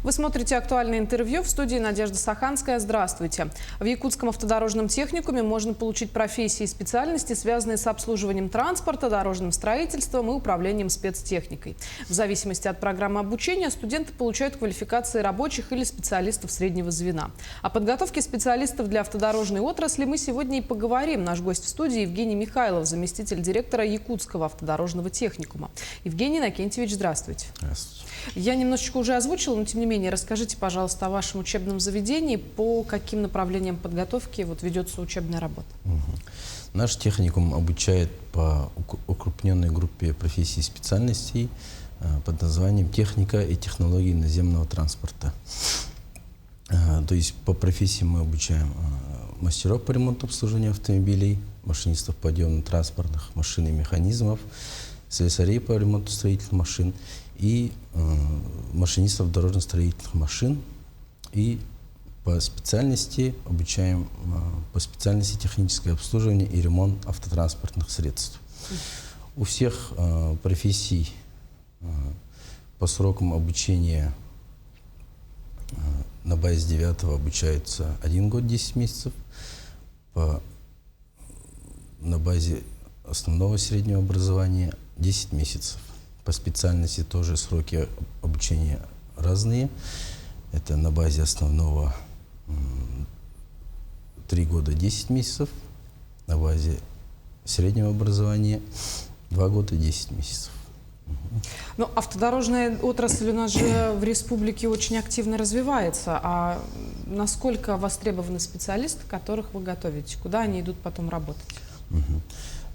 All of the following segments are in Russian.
Вы смотрите «Актуальное интервью», в студии Надежда Саханская. Здравствуйте. В Якутском автодорожном техникуме можно получить профессии и специальности, связанные с обслуживанием транспорта, дорожным строительством и управлением спецтехникой. В зависимости от программы обучения студенты получают квалификации рабочих или специалистов среднего звена. О подготовке специалистов для автодорожной отрасли мы сегодня и поговорим. Наш гость в студии Евгений Михайлов, заместитель директора Якутского автодорожного техникума. Евгений Иннокентьевич, здравствуйте. Здравствуйте. Я немножечко уже озвучила, но тем не менее, расскажите, пожалуйста, о вашем учебном заведении, по каким направлениям подготовки ведется учебная работа. Наш техникум обучает по укрупненной группе профессий и специальностей под названием «Техника и технологии наземного транспорта». То есть по профессии мы обучаем мастеров по ремонту обслуживания автомобилей, машинистов подъемно-транспортных машин и механизмов, слесарей по ремонту строительных машин и машинистов дорожно-строительных машин. И по специальности обучаем по специальности техническое обслуживание и ремонт автотранспортных средств. У всех профессий по срокам обучения на базе 9 обучаются 1 год 10 месяцев, на базе основного среднего образования 10 месяцев. По специальности тоже сроки обучения разные. Это на базе основного 3 года 10 месяцев, на базе среднего образования 2 года 10 месяцев. Но автодорожная отрасль у нас же в республике очень активно развивается. А насколько востребованы специалисты, которых вы готовите? Куда они идут потом работать?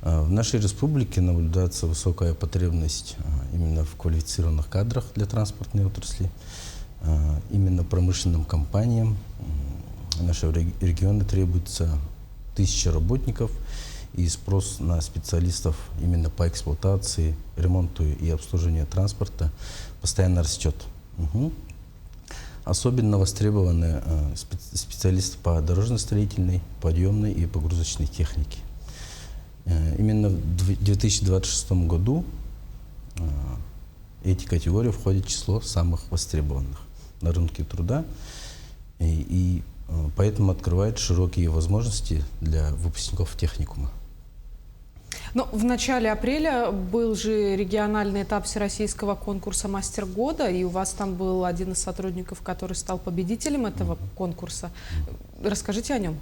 В нашей республике наблюдается высокая потребность именно в квалифицированных кадрах для транспортной отрасли. Именно промышленным компаниям нашего региона требуется 1000 работников, и спрос на специалистов именно по эксплуатации, ремонту и обслуживанию транспорта постоянно растет. Особенно востребованы специалисты по дорожно-строительной, подъемной и погрузочной технике. Именно в 2026 году эти категории входят в число самых востребованных на рынке труда, и поэтому открывает широкие возможности для выпускников техникума. Но в начале апреля был же региональный этап всероссийского конкурса «Мастер года», и у вас там был один из сотрудников, который стал победителем этого конкурса. Расскажите о нем.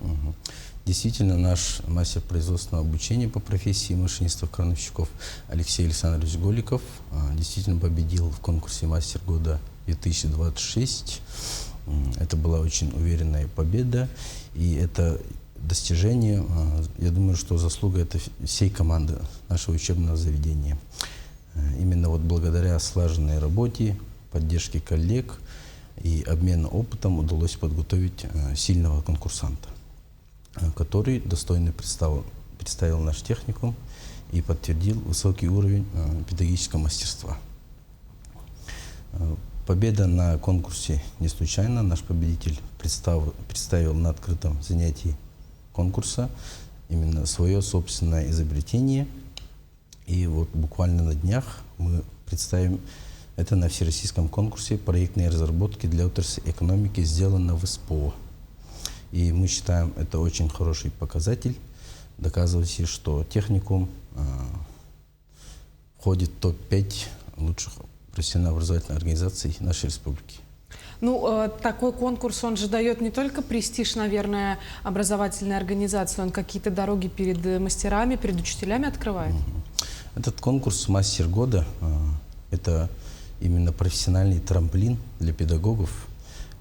Действительно, наш мастер производственного обучения по профессии машинистов-крановщиков Алексей Александрович Голиков действительно победил в конкурсе «Мастер года 2026». Это была очень уверенная победа, и это достижение, я думаю, что заслуга это всей команды нашего учебного заведения. Именно вот благодаря слаженной работе, поддержке коллег и обмену опытом удалось подготовить сильного конкурсанта, который достойно представил наш техникум и подтвердил высокий уровень педагогического мастерства. Победа на конкурсе не случайно. Наш победитель представил на открытом занятии конкурса именно свое собственное изобретение. И вот буквально на днях мы представим это на всероссийском конкурсе проектной разработки для отрасли экономики, сделано в СПО. И мы считаем, это очень хороший показатель, доказывающий, что техникум входит в топ-5 лучших профессионально-образовательных организаций нашей республики. Ну, такой конкурс, он же дает не только престиж, наверное, образовательной организации, он какие-то дороги перед мастерами, перед учителями открывает? Этот конкурс «Мастер года» – это именно профессиональный трамплин для педагогов,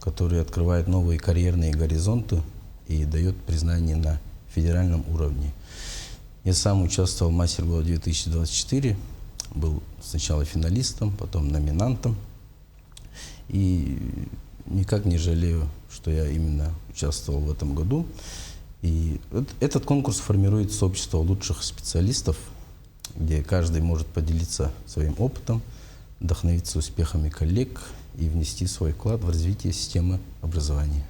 который открывает новые карьерные горизонты и дает признание на федеральном уровне. Я сам участвовал в «Мастер года 2024», был сначала финалистом, потом номинантом. И никак не жалею, что я именно участвовал в этом году. И этот конкурс формирует сообщество лучших специалистов, где каждый может поделиться своим опытом, вдохновиться успехами коллег и внести свой вклад в развитие системы образования.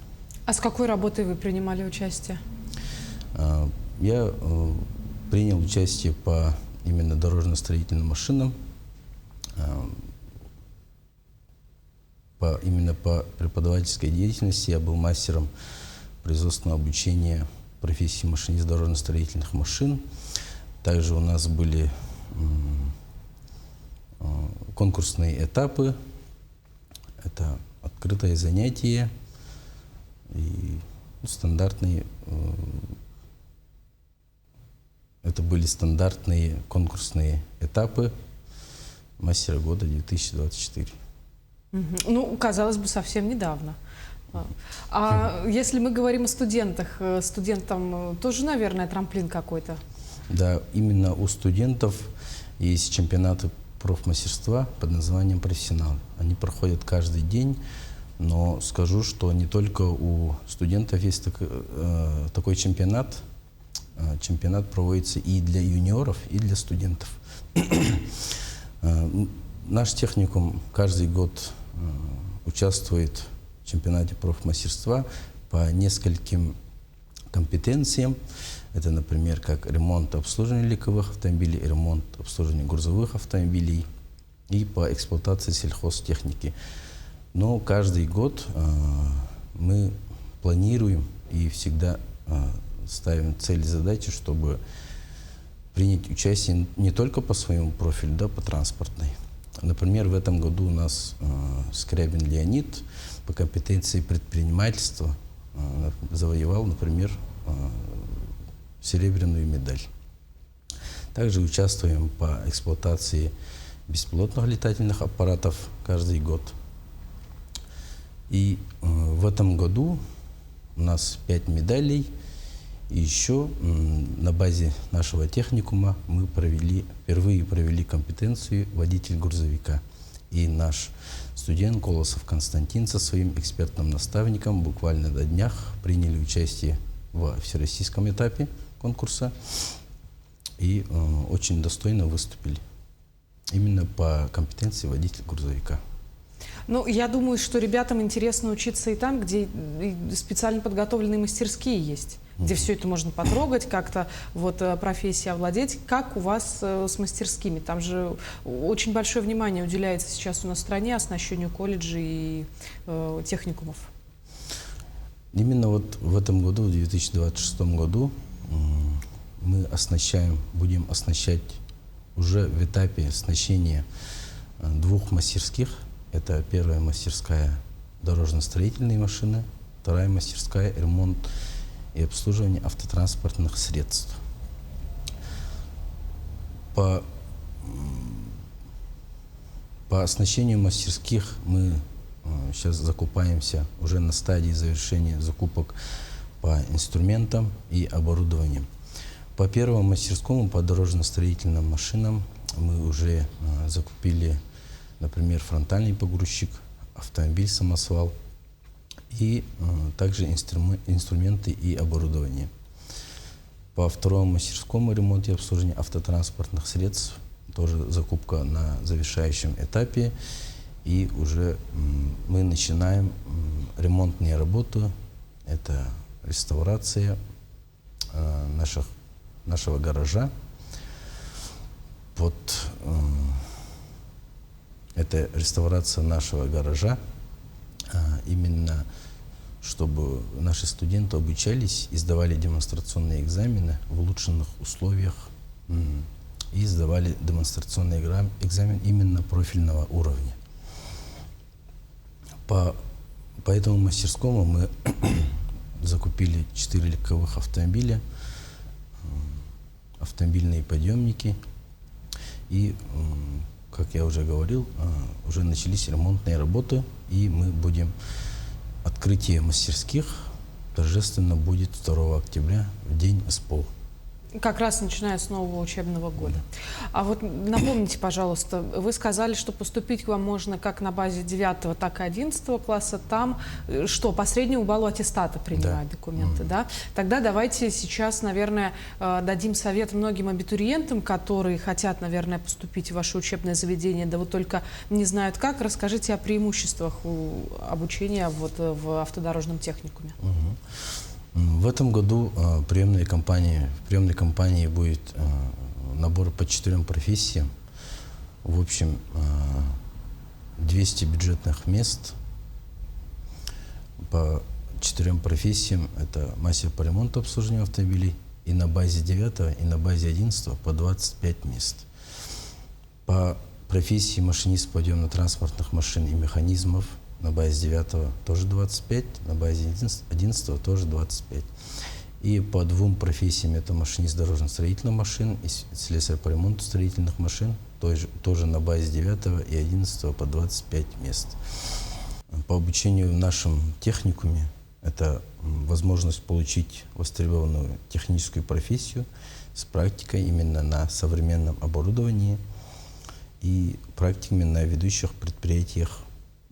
А с какой работой вы принимали участие? Я принял участие по именно дорожно-строительным машинам, именно по преподавательской деятельности я был мастером производственного обучения профессии машинист дорожно-строительных машин. Также у нас были конкурсные этапы. Это открытое занятие и стандартные. Это были стандартные конкурсные этапы мастера года 2024. Ну, казалось бы, совсем недавно. А если мы говорим о студентах, студентам тоже, наверное, трамплин какой-то? Да, именно у студентов есть чемпионаты профмастерства под названием «Профессионал». Они проходят каждый день, но скажу, что не только у студентов есть такой чемпионат. Чемпионат проводится и для юниоров, и для студентов. Наш техникум каждый год участвует в чемпионате профмастерства по нескольким компетенциям. Это, например, как ремонт и обслуживание легковых автомобилей, ремонт и обслуживание грузовых автомобилей и по эксплуатации сельхозтехники. Но каждый год мы планируем и всегда ставим цель и задачи, чтобы принять участие не только по своему профилю, да, по транспортной. Например, в этом году у нас Скрябин Леонид по компетенции предпринимательства завоевал, например, серебряную медаль. Также участвуем по эксплуатации беспилотных летательных аппаратов каждый год. И в этом году у нас 5 медалей. И еще на базе нашего техникума мы впервые провели компетенцию водитель грузовика. И наш студент Колосов Константин со своим экспертным наставником буквально на днях приняли участие в всероссийском этапе конкурса и очень достойно выступили именно по компетенции водитель грузовика. Ну, я думаю, что ребятам интересно учиться и там, где специально подготовленные мастерские есть, где все это можно потрогать, как-то вот профессией овладеть. Как у вас с мастерскими? Там же очень большое внимание уделяется сейчас у нас в стране оснащению колледжей и техникумов. Именно вот в этом году, в 2026 году, мы будем оснащать уже в этапе оснащения 2 мастерских. Это первая мастерская дорожно-строительные машины, вторая мастерская ремонт и обслуживание автотранспортных средств. По оснащению мастерских мы сейчас закупаемся уже на стадии завершения закупок по инструментам и оборудованию. По первому мастерскому, по дорожно-строительным машинам, мы уже закупили, например, фронтальный погрузчик, автомобиль-самосвал и также инструменты и оборудование. По второму мастерскому ремонту и обслуживанию автотранспортных средств тоже закупка на завершающем этапе. И уже мы начинаем ремонтные работы. Это реставрация нашего гаража. Это реставрация нашего гаража, именно чтобы наши студенты обучались и сдавали демонстрационные экзамены в улучшенных условиях и сдавали демонстрационный экзамен именно профильного уровня. По этому мастерскому мы закупили 4 легковых автомобиля, автомобильные подъемники и, как я уже говорил, уже начались ремонтные работы, и мы будем открытие мастерских торжественно будет 2 октября, в день СПО. Как раз начиная с нового учебного года. А вот напомните, пожалуйста, вы сказали, что поступить к вам можно как на базе 9, так и 11 класса. Там что, по среднему баллу аттестата принимают документы, да? Тогда давайте сейчас, наверное, дадим совет многим абитуриентам, которые хотят, наверное, поступить в ваше учебное заведение, да вот только не знают как. Расскажите о преимуществах обучения вот в автодорожном техникуме. В этом году в приемной кампании будет набор по 4 профессиям. В общем, 200 бюджетных мест по 4 профессиям. Это мастер по ремонту обслуживания автомобилей. И на базе 9, и на базе 11 по 25 мест. По профессии машинист подъемно-транспортных машин и механизмов на базе 9 тоже 25, на базе 11 тоже 25. И по 2 профессиям, это машинист дорожно-строительных машин и слесарь по ремонту строительных машин, тоже на базе 9 и 11 по 25 мест. По обучению в нашем техникуме это возможность получить востребованную техническую профессию с практикой именно на современном оборудовании и практиками на ведущих предприятиях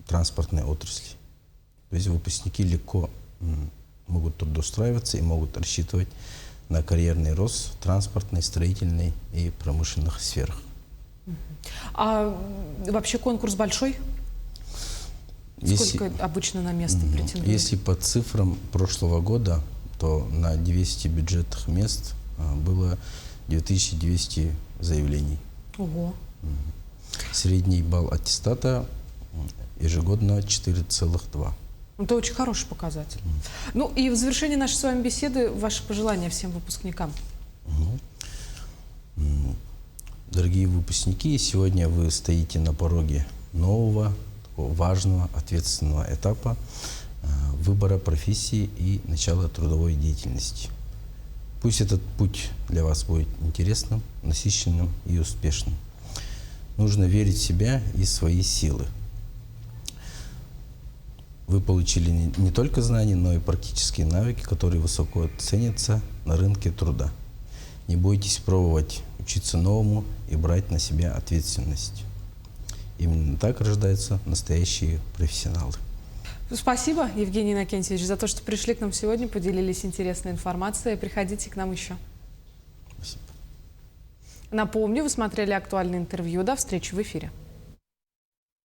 транспортной отрасли. То есть выпускники легко могут трудоустраиваться и могут рассчитывать на карьерный рост в транспортной, строительной и промышленных сферах. А вообще конкурс большой? Сколько обычно на место претендует? Если по цифрам прошлого года, то на 200 бюджетных мест было 2200 заявлений. Ого. Средний балл аттестата ежегодно 4,2. Это очень хороший показатель. Ну и в завершении нашей с вами беседы ваши пожелания всем выпускникам. Дорогие выпускники, сегодня вы стоите на пороге нового, такого важного, ответственного этапа выбора профессии и начала трудовой деятельности. Пусть этот путь для вас будет интересным, насыщенным и успешным. Нужно верить в себя и свои силы. Вы получили не только знания, но и практические навыки, которые высоко ценятся на рынке труда. Не бойтесь пробовать учиться новому и брать на себя ответственность. Именно так рождаются настоящие профессионалы. Спасибо, Евгений Иннокентьевич, за то, что пришли к нам сегодня, поделились интересной информацией. Приходите к нам еще. Спасибо. Напомню, вы смотрели актуальное интервью. До встречи в эфире.